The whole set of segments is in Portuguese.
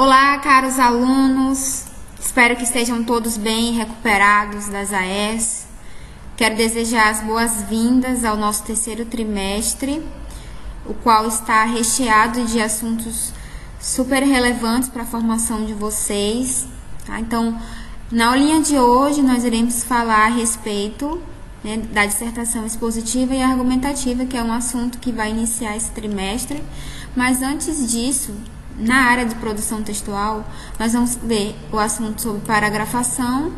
Olá, caros alunos, espero que estejam todos bem recuperados das AES. Quero desejar as boas-vindas ao nosso terceiro trimestre, o qual está recheado de assuntos super relevantes para a formação de vocês. Tá? Então, na aulinha de hoje, nós iremos falar a respeito da dissertação expositiva e argumentativa, que é um assunto que vai iniciar esse trimestre. Mas antes disso, na área de produção textual, nós vamos ver o assunto sobre paragrafação,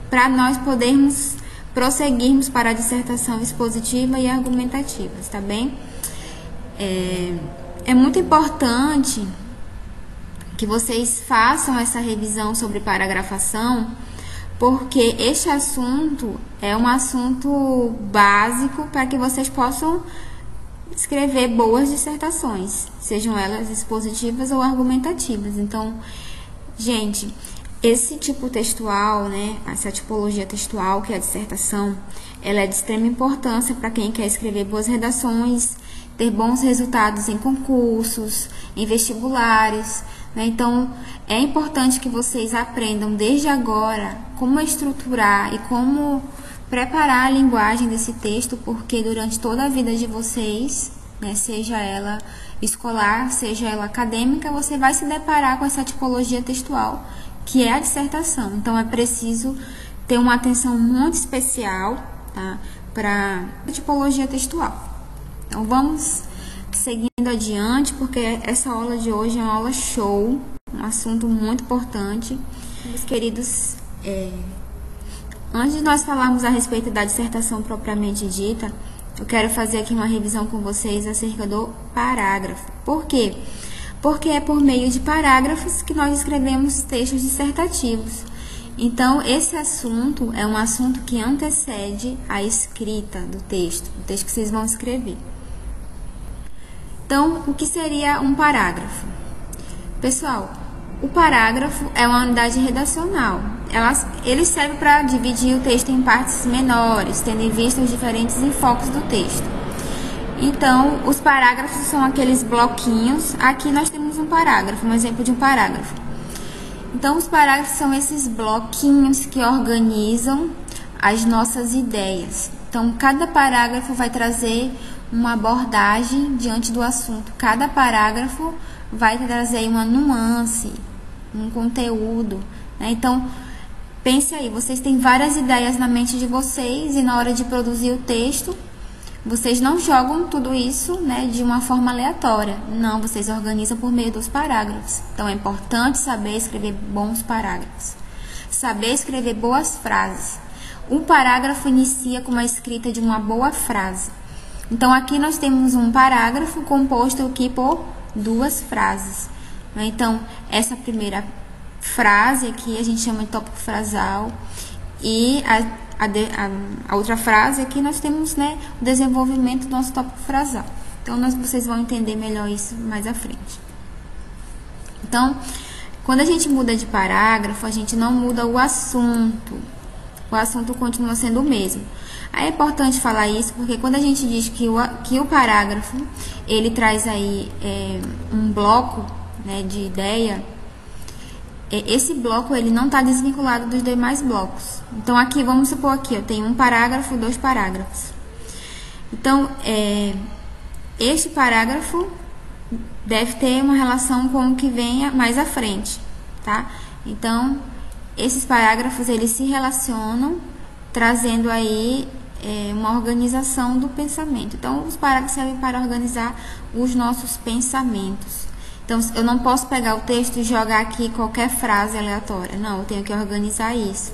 para nós podermos prosseguirmos para a dissertação expositiva e argumentativa, tá bem? É muito importante que vocês façam essa revisão sobre paragrafação, porque este assunto é um assunto básico para que vocês possam escrever boas dissertações, sejam elas expositivas ou argumentativas. Então, gente, esse tipo textual, essa tipologia textual, que é a dissertação, ela é de extrema importância para quem quer escrever boas redações, ter bons resultados em concursos, em vestibulares, Então, é importante que vocês aprendam desde agora como estruturar e como preparar a linguagem desse texto, porque durante toda a vida de vocês, seja ela escolar, seja ela acadêmica, você vai se deparar com essa tipologia textual, que é a dissertação. Então, é preciso ter uma atenção muito especial, tá, para a tipologia textual. Então, vamos seguindo adiante, porque essa aula de hoje é uma aula show, um assunto muito importante. Meus queridos, antes de nós falarmos a respeito da dissertação propriamente dita, eu quero fazer aqui uma revisão com vocês acerca do parágrafo. Por quê? Porque é por meio de parágrafos que nós escrevemos textos dissertativos. Então, esse assunto é um assunto que antecede a escrita do texto, o texto que vocês vão escrever. Então, o que seria um parágrafo? Pessoal, o parágrafo é uma unidade redacional. Ele serve para dividir o texto em partes menores, tendo em vista os diferentes enfoques do texto. Então, os parágrafos são aqueles bloquinhos. Aqui nós temos um parágrafo, um exemplo de um parágrafo. Então, os parágrafos são esses bloquinhos que organizam as nossas ideias. Então, cada parágrafo vai trazer uma abordagem diante do assunto. Cada parágrafo vai trazer uma nuance, um conteúdo, Então, pense aí, vocês têm várias ideias na mente de vocês e na hora de produzir o texto, vocês não jogam tudo isso, de uma forma aleatória. Não, vocês organizam por meio dos parágrafos. Então, é importante saber escrever bons parágrafos. Saber escrever boas frases. Um parágrafo inicia com a escrita de uma boa frase. Então, aqui nós temos um parágrafo composto aqui por duas frases. Então, essa primeira frase aqui a gente chama de tópico frasal. E a outra frase aqui nós temos o desenvolvimento do nosso tópico frasal. Então, vocês vão entender melhor isso mais à frente. Então, quando a gente muda de parágrafo, a gente não muda o assunto. O assunto continua sendo o mesmo. É importante falar isso, porque quando a gente diz que o parágrafo, ele traz aí um bloco de ideia, esse bloco ele não está desvinculado dos demais blocos. Então, aqui, vamos supor aqui, eu tenho um parágrafo, dois parágrafos. Então, este parágrafo deve ter uma relação com o que venha mais à frente, tá? Então, esses parágrafos, eles se relacionam, trazendo aí uma organização do pensamento. Então, os parágrafos servem para organizar os nossos pensamentos. Então, eu não posso pegar o texto e jogar aqui qualquer frase aleatória. Não, eu tenho que organizar isso.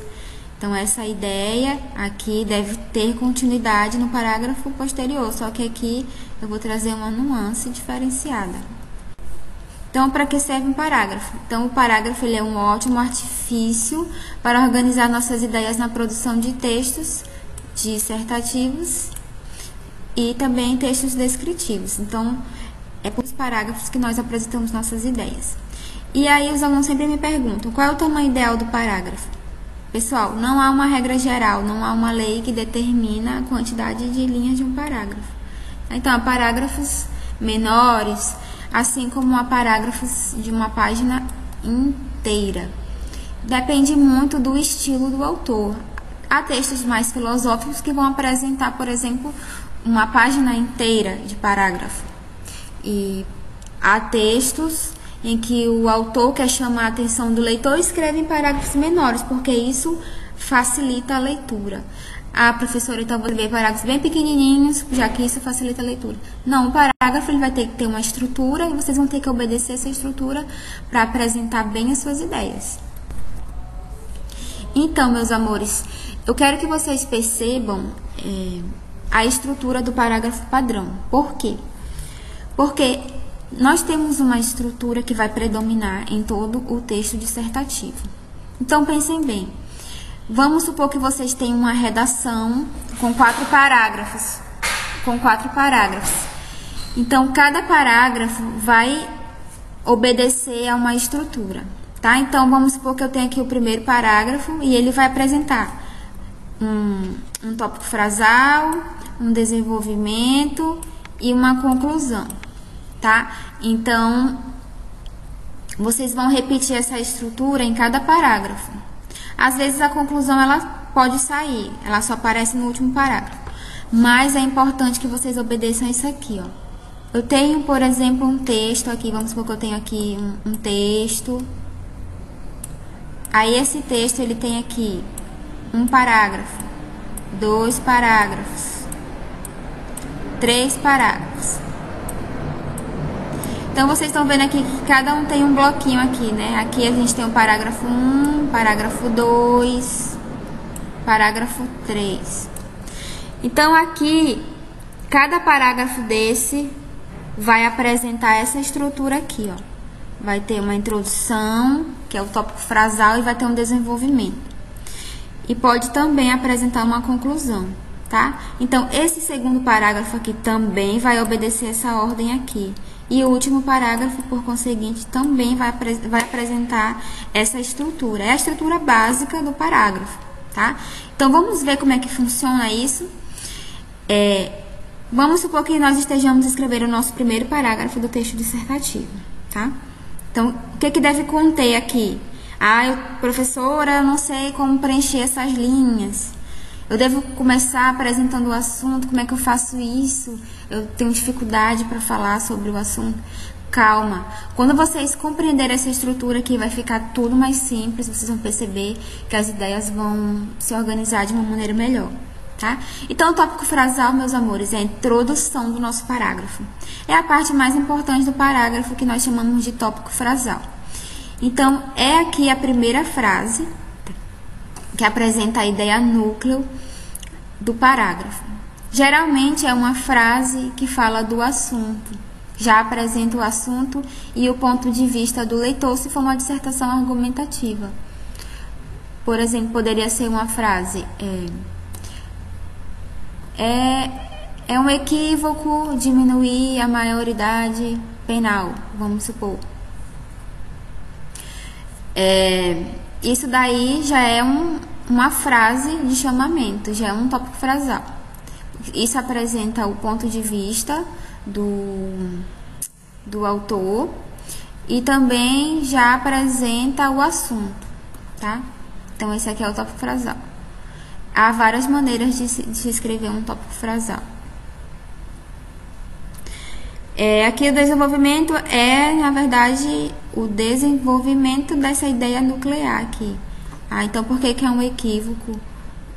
Então, essa ideia aqui deve ter continuidade no parágrafo posterior, só que aqui eu vou trazer uma nuance diferenciada. Então, para que serve um parágrafo? Então, o parágrafo ele é um ótimo artifício para organizar nossas ideias na produção de textos dissertativos e também textos descritivos. Então, é por os parágrafos que nós apresentamos nossas ideias. E aí, os alunos sempre me perguntam, qual é o tamanho ideal do parágrafo? Pessoal, não há uma regra geral, não há uma lei que determina a quantidade de linhas de um parágrafo. Então, há parágrafos menores, assim como há parágrafos de uma página inteira. Depende muito do estilo do autor. Há textos mais filosóficos que vão apresentar, por exemplo, uma página inteira de parágrafo. E há textos em que o autor quer chamar a atenção do leitor e escreve em parágrafos menores, porque isso facilita a leitura. A professora então vai ver parágrafos bem pequenininhos, já que isso facilita a leitura. Não, o parágrafo ele vai ter que ter uma estrutura e vocês vão ter que obedecer essa estrutura para apresentar bem as suas ideias. Então, meus amores, eu quero que vocês percebam a estrutura do parágrafo padrão. Por quê? Porque nós temos uma estrutura que vai predominar em todo o texto dissertativo. Então, pensem bem. Vamos supor que vocês têm uma redação com 4 parágrafos. Então, cada parágrafo vai obedecer a uma estrutura, tá? Então, vamos supor que eu tenho aqui o primeiro parágrafo e ele vai apresentar um tópico frasal, um desenvolvimento e uma conclusão, tá? Então, vocês vão repetir essa estrutura em cada parágrafo. Às vezes a conclusão ela pode sair, ela só aparece no último parágrafo. Mas é importante que vocês obedeçam isso aqui, ó. Eu tenho, por exemplo, um texto aqui, vamos supor que eu tenho aqui um texto. Aí esse texto ele tem aqui um parágrafo, 2 parágrafos, 3 parágrafos. Então, vocês estão vendo aqui que cada um tem um bloquinho aqui, né? Aqui a gente tem o parágrafo 1, parágrafo 2, parágrafo 3. Então, aqui, cada parágrafo desse vai apresentar essa estrutura aqui, ó. Vai ter uma introdução, que é o tópico frasal, e vai ter um desenvolvimento. E pode também apresentar uma conclusão, tá? Então, esse segundo parágrafo aqui também vai obedecer essa ordem aqui. E o último parágrafo, por conseguinte, também vai apresentar essa estrutura. É a estrutura básica do parágrafo, tá? Então, vamos ver como é que funciona isso. Vamos supor que nós estejamos escrevendo o nosso primeiro parágrafo do texto dissertativo, tá? Então, o que deve conter aqui? Professora, eu não sei como preencher essas linhas. Eu devo começar apresentando o assunto, como é que eu faço isso? Eu tenho dificuldade para falar sobre o assunto. Calma. Quando vocês compreenderem essa estrutura aqui, vai ficar tudo mais simples, vocês vão perceber que as ideias vão se organizar de uma maneira melhor, tá? Então, o tópico frasal, meus amores, é a introdução do nosso parágrafo. É a parte mais importante do parágrafo que nós chamamos de tópico frasal. Então, é aqui a primeira frase que apresenta a ideia núcleo do parágrafo. Geralmente é uma frase que fala do assunto, já apresenta o assunto e o ponto de vista do leitor, se for uma dissertação argumentativa. Por exemplo, poderia ser uma frase: é um equívoco diminuir a maioridade penal, vamos supor. Isso daí já é uma frase de chamamento, já é um tópico frasal. Isso apresenta o ponto de vista do autor e também já apresenta o assunto, tá? Então, esse aqui é o tópico frasal. Há várias maneiras de se escrever um tópico frasal. Aqui o desenvolvimento na verdade, o desenvolvimento dessa ideia nuclear aqui. Então, por que é um equívoco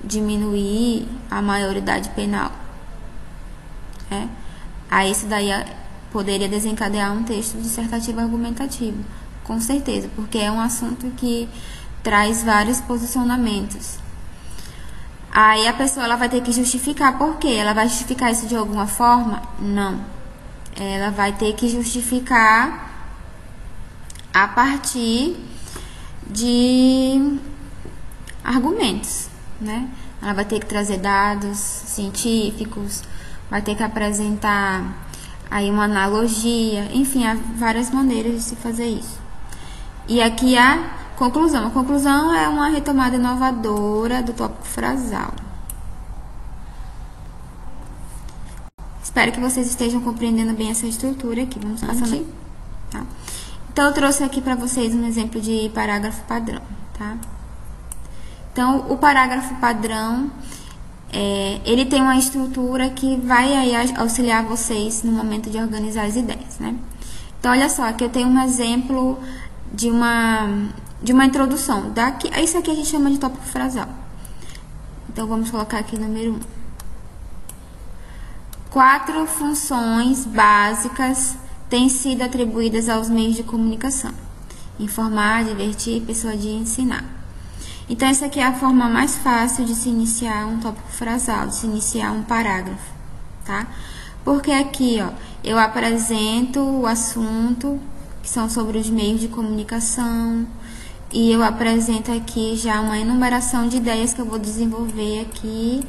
diminuir a maioridade penal? Isso daí poderia desencadear um texto dissertativo argumentativo, com certeza, porque é um assunto que traz vários posicionamentos. Aí a pessoa ela vai ter que justificar por quê? Ela vai justificar isso de alguma forma? Não. Ela vai ter que justificar a partir de argumentos, né? Ela vai ter que trazer dados científicos, vai ter que apresentar aí uma analogia, enfim, há várias maneiras de se fazer isso. E aqui a conclusão. A conclusão é uma retomada inovadora do tópico frasal. Espero que vocês estejam compreendendo bem essa estrutura aqui. Vamos passando aqui, tá? Então, eu trouxe aqui para vocês um exemplo de parágrafo padrão, tá? Então, o parágrafo padrão, ele tem uma estrutura que vai aí auxiliar vocês no momento de organizar as ideias, né? Então, olha só, aqui eu tenho um exemplo de uma introdução. Isso aqui a gente chama de tópico frasal. Então, vamos colocar aqui número 1. 4 funções básicas têm sido atribuídas aos meios de comunicação: informar, divertir, persuadir e ensinar. Então, essa aqui é a forma mais fácil de se iniciar um tópico frasal, de se iniciar um parágrafo, tá? Porque aqui, ó, eu apresento o assunto, que são sobre os meios de comunicação, e eu apresento aqui já uma enumeração de ideias que eu vou desenvolver aqui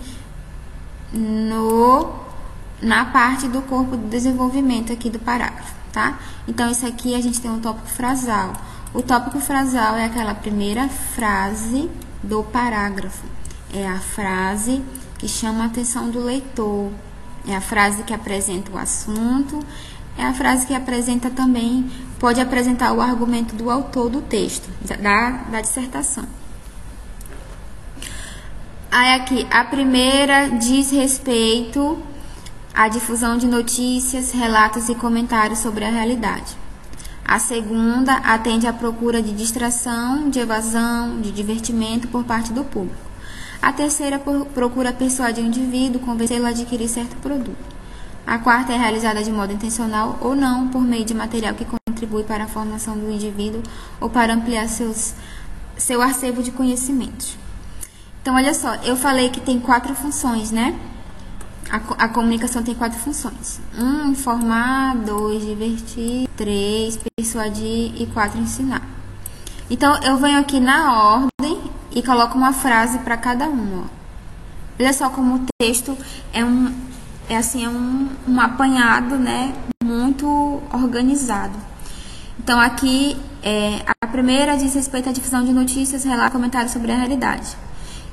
na parte do corpo do desenvolvimento aqui do parágrafo, tá? Então, isso aqui a gente tem um tópico frasal. O tópico frasal é aquela primeira frase do parágrafo. É a frase que chama a atenção do leitor. É a frase que apresenta o assunto. É a frase que apresenta também, pode apresentar o argumento do autor do texto, da dissertação. Aí aqui, a primeira diz respeito à difusão de notícias, relatos e comentários sobre a realidade. A segunda atende à procura de distração, de evasão, de divertimento por parte do público. A terceira procura persuadir o indivíduo, convencê-lo a adquirir certo produto. A quarta é realizada de modo intencional ou não, por meio de material que contribui para a formação do indivíduo ou para ampliar seu acervo de conhecimentos. Então, olha só, eu falei que tem 4 funções, né? A comunicação tem 4 funções. 1, informar. 2, divertir. 3, persuadir. E 4, ensinar. Então, eu venho aqui na ordem e coloco uma frase para cada uma. Olha só como o texto é um apanhado, né? Muito organizado. Então, aqui, a primeira diz respeito à difusão de notícias, relatos e comentários sobre a realidade.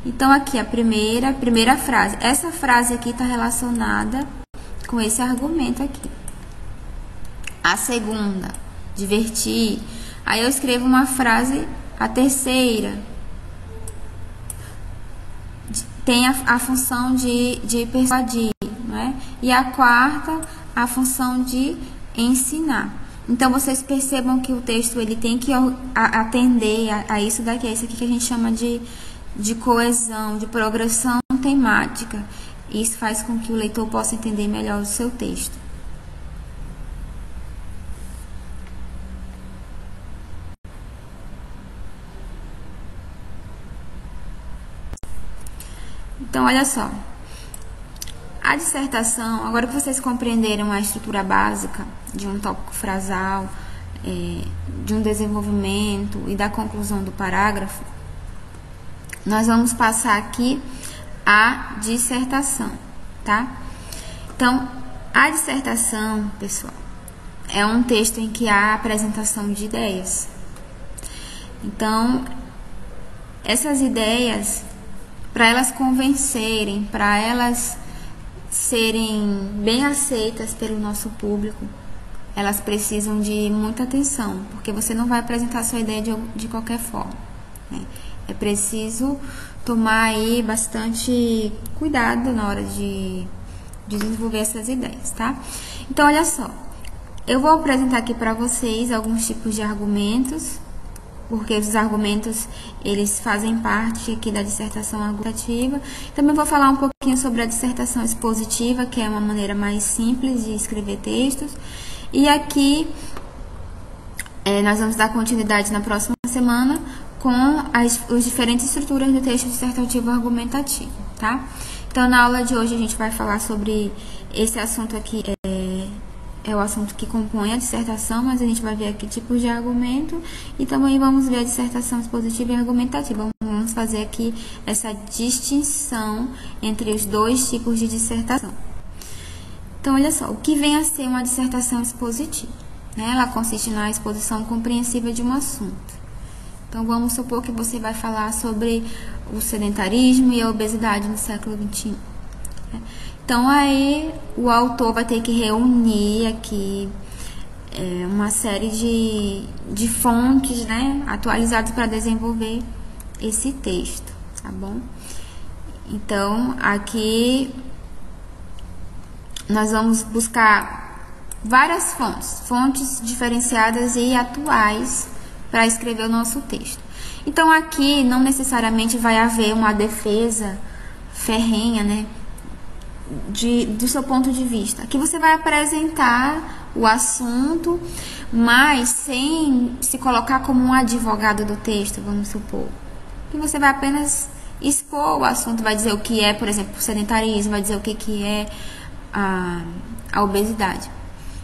Então, aqui, a primeira frase. Essa frase aqui está relacionada com esse argumento aqui. A segunda, divertir. Aí, eu escrevo uma frase, a terceira. Tem a função de persuadir, não é? E a quarta, a função de ensinar. Então, vocês percebam que o texto ele tem que atender a isso daqui. É isso aqui que a gente chama de coesão, de progressão temática. Isso faz com que o leitor possa entender melhor o seu texto. Então, olha só. A dissertação, agora que vocês compreenderam a estrutura básica de um tópico frasal, de um desenvolvimento e da conclusão do parágrafo, nós vamos passar aqui a dissertação, tá? Então, a dissertação, pessoal, é um texto em que há apresentação de ideias. Então, essas ideias, para elas convencerem, para elas serem bem aceitas pelo nosso público, elas precisam de muita atenção, porque você não vai apresentar sua ideia de qualquer forma, né? É preciso tomar aí bastante cuidado na hora de desenvolver essas ideias, tá? Então, olha só, eu vou apresentar aqui para vocês alguns tipos de argumentos, porque os argumentos, eles fazem parte aqui da dissertação argumentativa. Também vou falar um pouquinho sobre a dissertação expositiva, que é uma maneira mais simples de escrever textos. E aqui, nós vamos dar continuidade na próxima semana com as diferentes estruturas do texto dissertativo argumentativo, tá? Então, na aula de hoje, a gente vai falar sobre esse assunto aqui, é o assunto que compõe a dissertação, mas a gente vai ver aqui tipos de argumento e também vamos ver a dissertação expositiva e argumentativa. Vamos fazer aqui essa distinção entre os dois tipos de dissertação. Então, olha só, o que vem a ser uma dissertação expositiva, né? Ela consiste na exposição compreensiva de um assunto. Então, vamos supor que você vai falar sobre o sedentarismo e a obesidade no século XXI. Então, aí, o autor vai ter que reunir aqui uma série de fontes, né, atualizadas para desenvolver esse texto, tá bom? Então, aqui nós vamos buscar várias fontes diferenciadas e atuais para escrever o nosso texto. Então, aqui não necessariamente vai haver uma defesa ferrenha, né, do seu ponto de vista. Aqui você vai apresentar o assunto, mas sem se colocar como um advogado do texto, vamos supor. E você vai apenas expor o assunto, vai dizer o que é, por exemplo, o sedentarismo, vai dizer o que é a obesidade.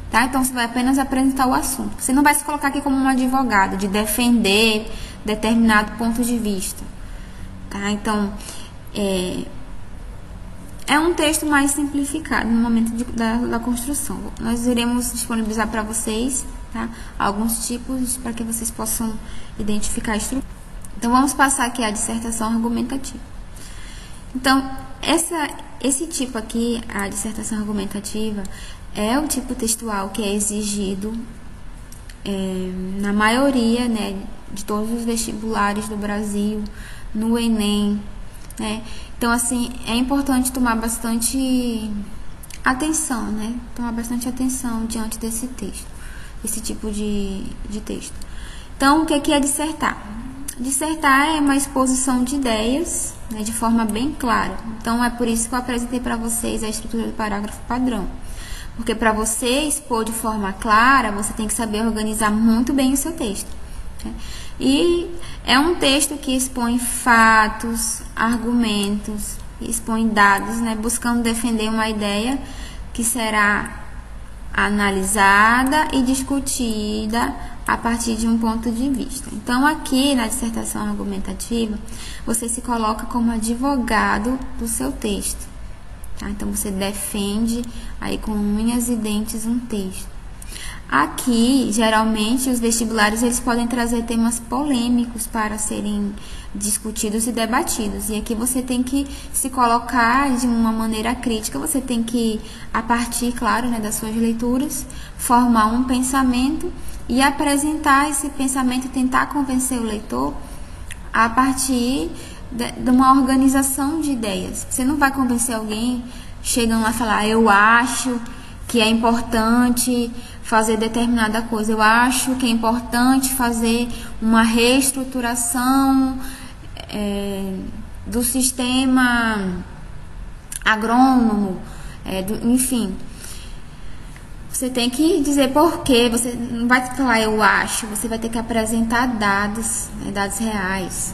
Tá? Então, você vai apenas apresentar o assunto. Você não vai se colocar aqui como um advogado, de defender determinado ponto de vista. Tá? Então, é um texto mais simplificado no momento da construção. Nós iremos disponibilizar para vocês, tá, alguns tipos para que vocês possam identificar a estrutura. Então, vamos passar aqui a dissertação argumentativa. Então, esse tipo aqui, a dissertação argumentativa, é o tipo textual que é exigido na maioria, né, de todos os vestibulares do Brasil, no Enem, né? Então, assim, é importante tomar bastante atenção, né? Tomar bastante atenção diante desse texto, esse tipo de texto. Então, o que é dissertar? Dissertar é uma exposição de ideias, né, de forma bem clara. Então, é por isso que eu apresentei para vocês a estrutura do parágrafo padrão. Porque para você expor de forma clara, você tem que saber organizar muito bem o seu texto, né? E é um texto que expõe fatos, argumentos, expõe dados, né, buscando defender uma ideia que será analisada e discutida a partir de um ponto de vista. Então, aqui na dissertação argumentativa, você se coloca como advogado do seu texto. Tá? Então, você defende aí com unhas e dentes um texto. Aqui, geralmente, os vestibulares eles podem trazer temas polêmicos para serem discutidos e debatidos. E aqui você tem que se colocar de uma maneira crítica, você tem que, a partir, claro, né, das suas leituras, formar um pensamento e apresentar esse pensamento e tentar convencer o leitor a partir de uma organização de ideias. Você não vai convencer alguém chegando lá e falar, eu acho que é importante fazer determinada coisa, eu acho que é importante fazer uma reestruturação do sistema agrônomo, enfim. Você tem que dizer por quê, você não vai falar eu acho, você vai ter que apresentar dados, né, dados reais.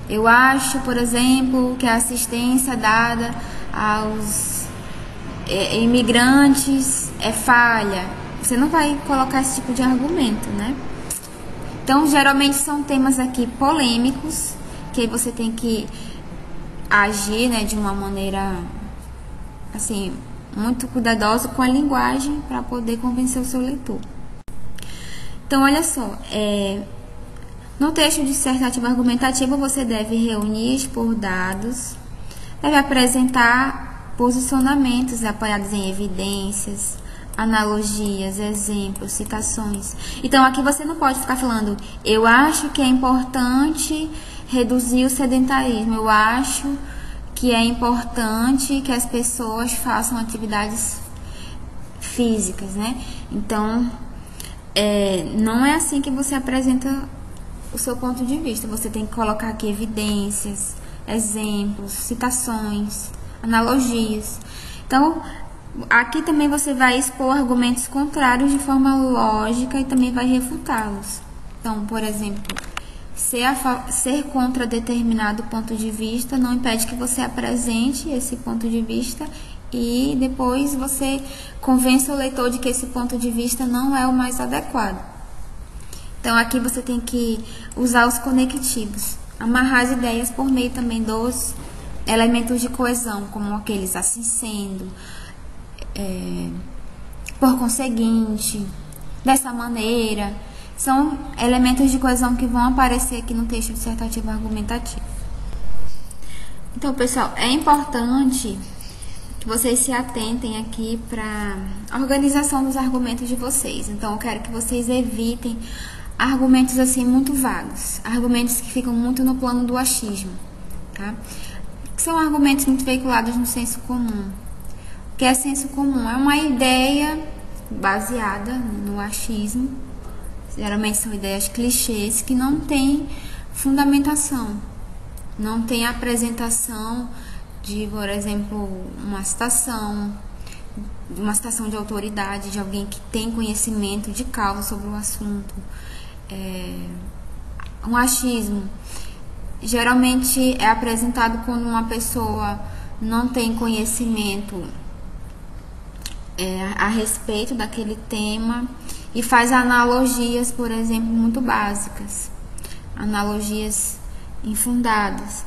Eu acho, por exemplo, que a assistência dada aos imigrantes é falha. Você não vai colocar esse tipo de argumento, né? Então, geralmente são temas aqui polêmicos, que aí você tem que agir, né, de uma maneira, assim, muito cuidadosa com a linguagem para poder convencer o seu leitor. Então, olha só, no texto dissertativo argumentativo, você deve reunir, expor dados, deve apresentar posicionamentos apoiados em evidências, analogias, exemplos, citações. Então, aqui você não pode ficar falando, eu acho que é importante reduzir o sedentarismo, eu acho que é importante que as pessoas façam atividades físicas, né? Então, não é assim que você apresenta o seu ponto de vista. Você tem que colocar aqui evidências, exemplos, citações, analogias. Então, aqui também você vai expor argumentos contrários de forma lógica e também vai refutá-los. Então, por exemplo, ser contra determinado ponto de vista não impede que você apresente esse ponto de vista e depois você convença o leitor de que esse ponto de vista não é o mais adequado. Então, aqui você tem que usar os conectivos, amarrar as ideias por meio também dos elementos de coesão, como aqueles assim sendo, por conseguinte, dessa maneira. São elementos de coesão que vão aparecer aqui no texto dissertativo argumentativo. Então, pessoal, é importante que vocês se atentem aqui para a organização dos argumentos de vocês. Então, eu quero que vocês evitem argumentos assim muito vagos, argumentos que ficam muito no plano do achismo, tá? Que são argumentos muito veiculados no senso comum. O que é senso comum? É uma ideia baseada no achismo. Geralmente são ideias clichês que não têm fundamentação, não tem apresentação de, por exemplo, uma citação de autoridade, de alguém que tem conhecimento de causa sobre o assunto. Um achismo geralmente é apresentado quando uma pessoa não tem conhecimento a respeito daquele tema e faz analogias, por exemplo, muito básicas, analogias infundadas.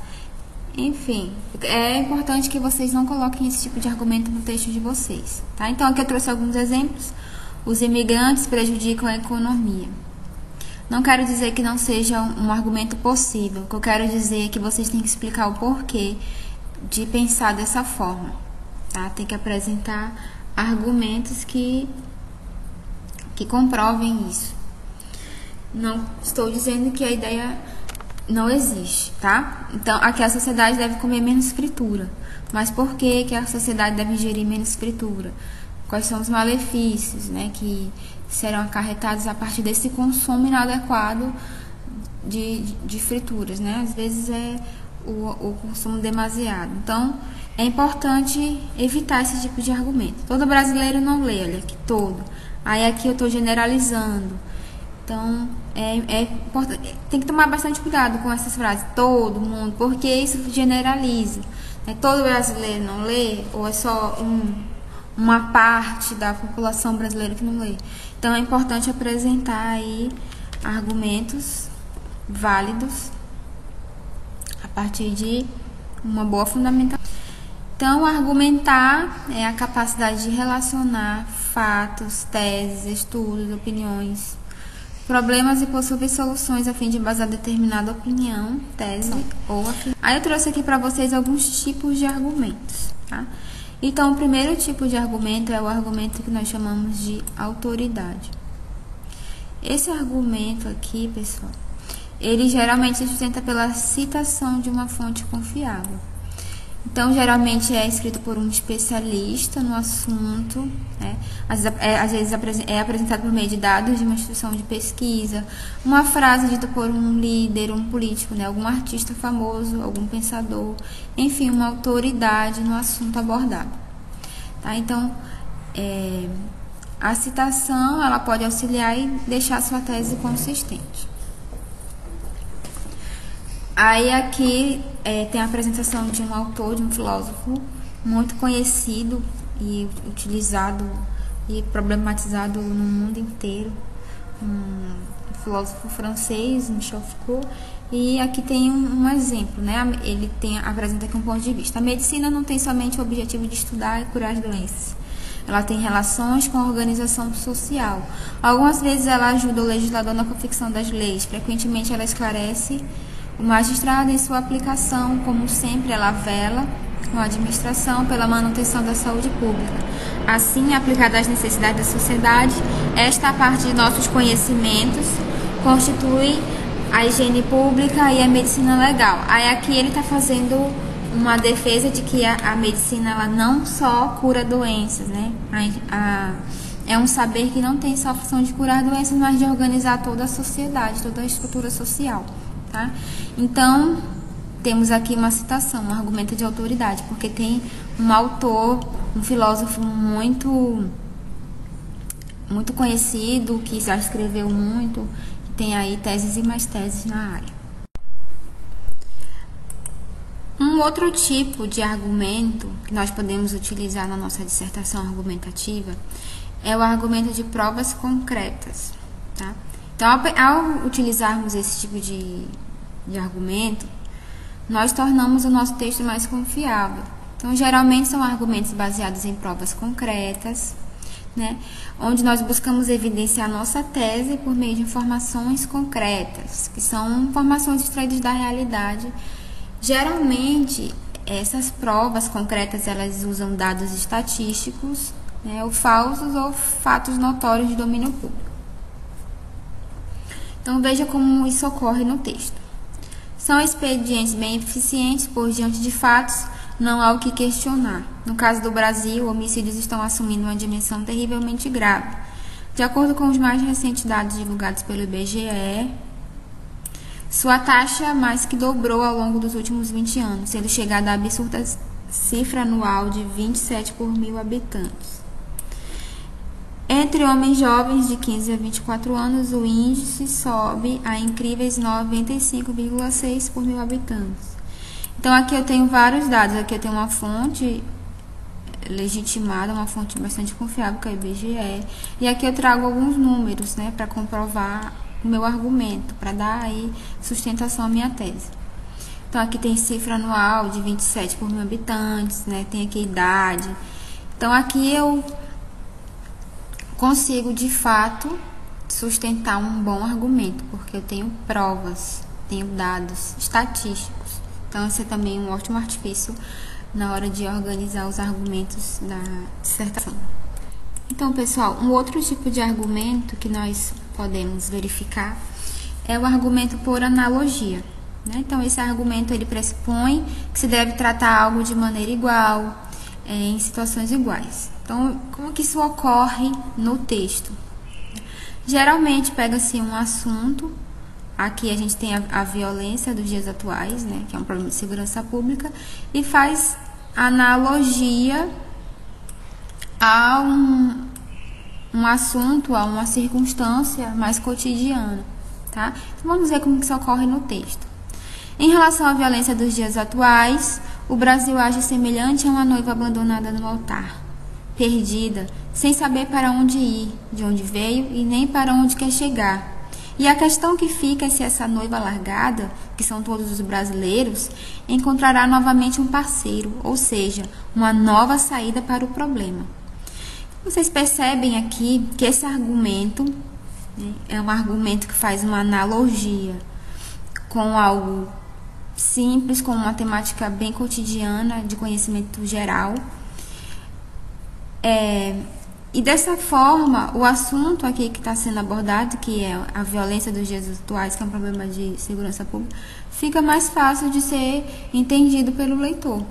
Enfim, é importante que vocês não coloquem esse tipo de argumento no texto de vocês, tá? Então, aqui eu trouxe alguns exemplos. Os imigrantes prejudicam a economia. Não quero dizer que não seja um argumento possível. O que eu quero dizer é que vocês têm que explicar o porquê de pensar dessa forma, tá? Tem que apresentar argumentos que comprovem isso. Não estou dizendo que a ideia não existe, tá? Então, aqui a sociedade deve comer menos fritura. Mas por que a sociedade deve ingerir menos fritura? Quais são os malefícios, né, que serão acarretados a partir desse consumo inadequado de frituras, né? Às vezes é o consumo demasiado. Então, é importante evitar esse tipo de argumento. Todo brasileiro não lê, olha aqui, todo. Aí aqui eu estou generalizando. Então, é importante, tem que tomar bastante cuidado com essas frases, todo mundo, porque isso generaliza. Todo brasileiro não lê, ou é só uma parte da população brasileira que não lê. Então, é importante apresentar aí argumentos válidos a partir de uma boa fundamentação. Então, argumentar é a capacidade de relacionar fatos, teses, estudos, opiniões, problemas e possíveis soluções a fim de embasar determinada opinião, tese ou afirmação. Aí eu trouxe aqui para vocês alguns tipos de argumentos, tá? Então, o primeiro tipo de argumento é o argumento que nós chamamos de autoridade. Esse argumento aqui, pessoal, ele geralmente se sustenta pela citação de uma fonte confiável. Então, geralmente é escrito por um especialista no assunto, né? Às vezes é apresentado por meio de dados de uma instituição de pesquisa, uma frase dita por um líder, um político, né? Algum artista famoso, algum pensador, enfim, uma autoridade no assunto abordado. Tá? Então, a citação ela pode auxiliar e deixar sua tese consistente. Aí aqui tem a apresentação de um autor, de um filósofo muito conhecido e utilizado e problematizado no mundo inteiro, um filósofo francês, Michel Foucault. E aqui tem um exemplo, né? Ele apresenta aqui um ponto de vista. A medicina não tem somente o objetivo de estudar e curar as doenças. Ela tem relações com a organização social. Algumas vezes ela ajuda o legislador na confecção das leis. Frequentemente ela esclarece o magistrado em sua aplicação. Como sempre, ela vela com a administração pela manutenção da saúde pública. Assim, aplicada às necessidades da sociedade, esta parte de nossos conhecimentos constitui a higiene pública e a medicina legal. Aí aqui ele está fazendo uma defesa de que a medicina ela não só cura doenças, né? É um saber que não tem só a função de curar doenças, mas de organizar toda a sociedade, toda a estrutura social. Tá? Então, temos aqui uma citação, um argumento de autoridade, porque tem um autor, um filósofo muito conhecido, que já escreveu muito, que tem aí teses e mais teses na área. Um outro tipo de argumento que nós podemos utilizar na nossa dissertação argumentativa é o argumento de provas concretas, tá? Então, ao utilizarmos esse tipo de argumento, nós tornamos o nosso texto mais confiável. Então, geralmente são argumentos baseados em provas concretas, né? Onde nós buscamos evidenciar nossa tese por meio de informações concretas, que são informações extraídas da realidade. Geralmente, essas provas concretas, elas usam dados estatísticos, né, ou falsos ou fatos notórios de domínio público. Então, veja como isso ocorre no texto. São expedientes bem eficientes, pois diante de fatos não há o que questionar. No caso do Brasil, homicídios estão assumindo uma dimensão terrivelmente grave. De acordo com os mais recentes dados divulgados pelo IBGE, sua taxa mais que dobrou ao longo dos últimos 20 anos, sendo chegada à absurda cifra anual de 27 por 1.000 habitantes. Entre homens jovens de 15 a 24 anos, o índice sobe a incríveis 95,6 por 1.000 habitantes. Então, aqui eu tenho vários dados. Aqui eu tenho uma fonte legitimada, uma fonte bastante confiável, que é o IBGE. E aqui eu trago alguns números, né, para comprovar o meu argumento, para dar aí sustentação à minha tese. Então, aqui tem cifra anual de 27 por 1.000 habitantes, né, tem aqui idade. Então, aqui eu consigo, de fato, sustentar um bom argumento, porque eu tenho provas, tenho dados estatísticos. Então, esse é também um ótimo artifício na hora de organizar os argumentos da dissertação. Então, pessoal, um outro tipo de argumento que nós podemos verificar é o argumento por analogia, né? Então, esse argumento ele pressupõe que se deve tratar algo de maneira igual, em situações iguais. Então, como que isso ocorre no texto? Geralmente, pega-se um assunto, aqui a gente tem a violência dos dias atuais, né, que é um problema de segurança pública, e faz analogia a um assunto, a uma circunstância mais cotidiana, tá? Então, vamos ver como que isso ocorre no texto. Em relação à violência dos dias atuais, o Brasil age semelhante a uma noiva abandonada no altar, perdida, sem saber para onde ir, de onde veio e nem para onde quer chegar. E a questão que fica é se essa noiva largada, que são todos os brasileiros, encontrará novamente um parceiro, ou seja, uma nova saída para o problema. Vocês percebem aqui que esse argumento, né, é um argumento que faz uma analogia com algo simples, com uma temática bem cotidiana, de conhecimento geral. E dessa forma, o assunto aqui que está sendo abordado, que é a violência dos dias atuais, que é um problema de segurança pública, fica mais fácil de ser entendido pelo leitor,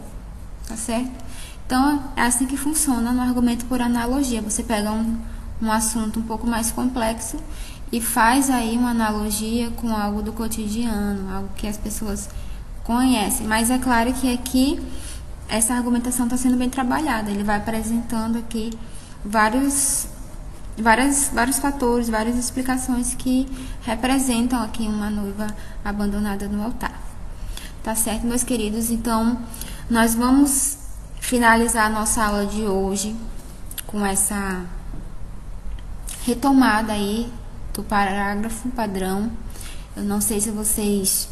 tá certo? Então, é assim que funciona no argumento por analogia. Você pega um assunto um pouco mais complexo e faz aí uma analogia com algo do cotidiano, algo que as pessoas conhecem. Mas é claro que aqui essa argumentação está sendo bem trabalhada. Ele vai apresentando aqui vários fatores, várias explicações que representam aqui uma noiva abandonada no altar. Tá certo, meus queridos? Então, nós vamos finalizar a nossa aula de hoje com essa retomada aí do parágrafo padrão. Eu não sei se vocês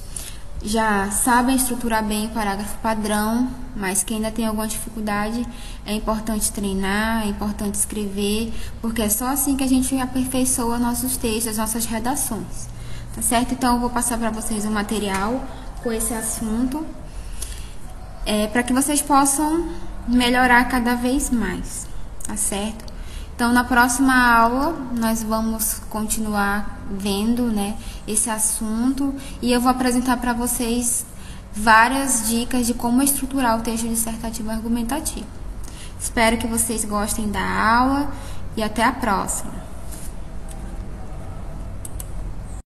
já sabem estruturar bem o parágrafo padrão, mas quem ainda tem alguma dificuldade, é importante treinar, é importante escrever, porque é só assim que a gente aperfeiçoa nossos textos, nossas redações, tá certo? Então, eu vou passar para vocês um material com esse assunto, para que vocês possam melhorar cada vez mais, tá certo? Então, na próxima aula, nós vamos continuar vendo, né, esse assunto, e eu vou apresentar para vocês várias dicas de como estruturar o texto dissertativo argumentativo. Espero que vocês gostem da aula e até a próxima.